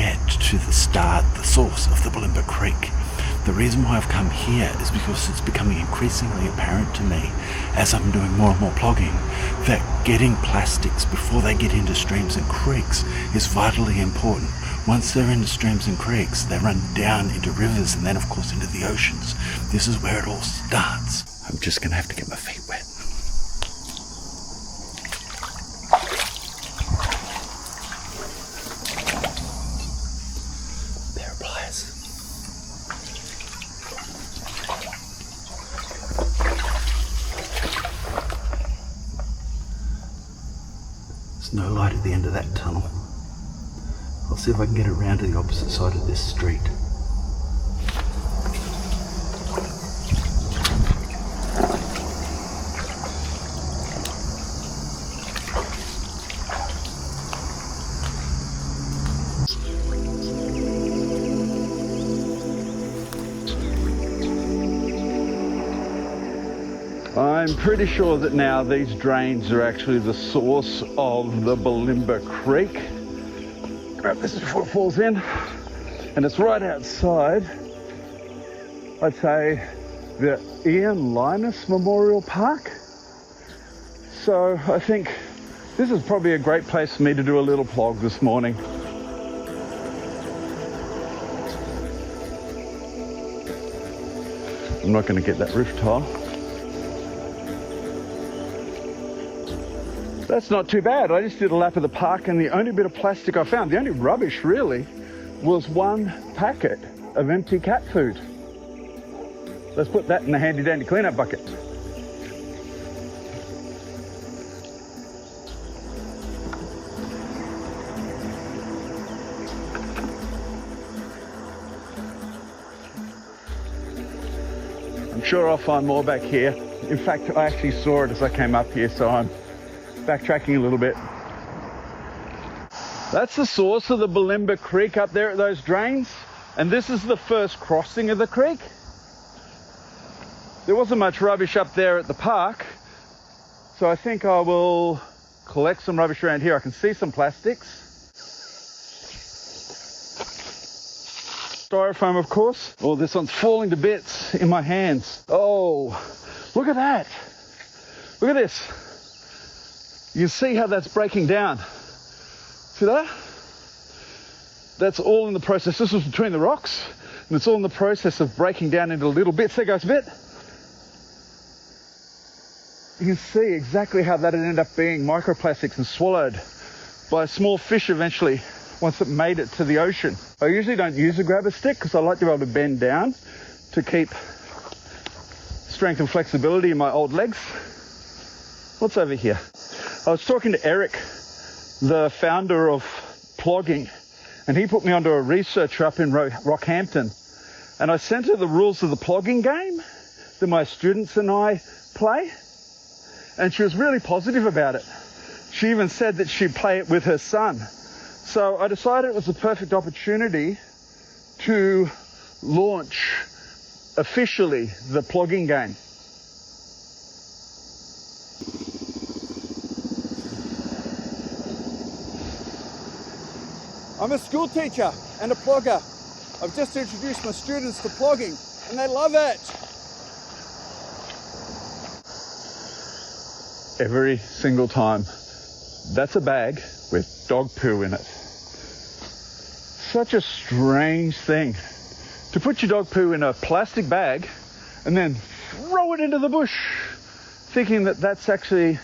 get to the start, the source of the Bulimba Creek. The reason why I've come here is because it's becoming increasingly apparent to me, as I'm doing more and more plogging, that getting plastics before they get into streams and creeks is vitally important. Once they're into streams and creeks, they run down into rivers and then of course into the oceans. This is where it all starts. I'm just gonna have to get my feet wet. No light at the end of that tunnel. I'll see if I can get around to the opposite side of this street. I'm pretty sure that now these drains are actually the source of the Bulimba Creek. Grab this before it falls in. And it's right outside, I'd say, the Ian Linus Memorial Park. So I think this is probably a great place for me to do a little plog this morning. I'm not going to get that roof tile. That's not too bad. I just did a lap of the park and the only bit of plastic I found, the only rubbish really, was one packet of empty cat food. Let's put that in the handy dandy cleanup bucket. I'm sure I'll find more back here. In fact, I actually saw it as I came up here, so I'm backtracking a little bit. That's the source of the Bulimba Creek up there at those drains, and this is the first crossing of the creek. There wasn't much rubbish up there at the park, so I think I will collect some rubbish around here. I can see some plastics. Styrofoam, of course. Oh, this one's falling to bits in my hands. Oh, look at that. Look at this. You can see how that's breaking down. See that? That's all in the process. This was between the rocks, and it's all in the process of breaking down into little bits. There goes a bit. You can see exactly how that ended up being microplastics and swallowed by a small fish eventually, once it made it to the ocean. I usually don't use a grabber stick because I like to be able to bend down to keep strength and flexibility in my old legs. What's over here? I was talking to Eric, the founder of Plogging, and he put me onto a researcher up in Rockhampton. And I sent her the rules of the Plogging Game that my students and I play. And she was really positive about it. She even said that she'd play it with her son. So I decided it was the perfect opportunity to launch officially the Plogging Game. I'm a school teacher and a plogger. I've just introduced my students to plogging and they love it. Every single time. That's a bag with dog poo in it. Such a strange thing to put your dog poo in a plastic bag and then throw it into the bush, thinking that that's actually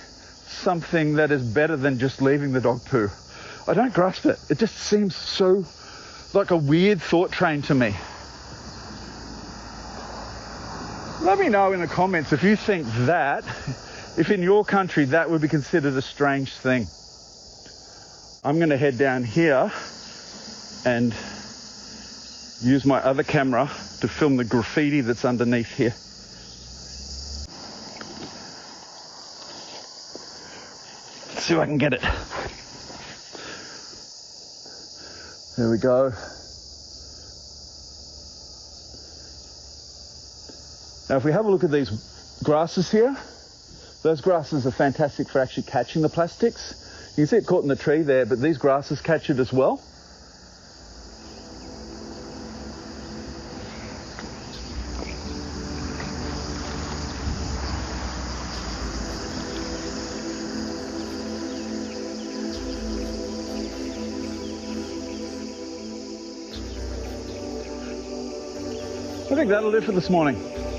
something that is better than just leaving the dog poo. I don't grasp it. It just seems so like a weird thought train to me. Let me know in the comments if you think that, if in your country that would be considered a strange thing. I'm going to head down here and use my other camera to film the graffiti that's underneath here. Let's see if I can get it. There we go. Now if we have a look at these grasses here, those grasses are fantastic for actually catching the plastics. You can see it caught in the tree there, but these grasses catch it as well. I think that'll do for this morning.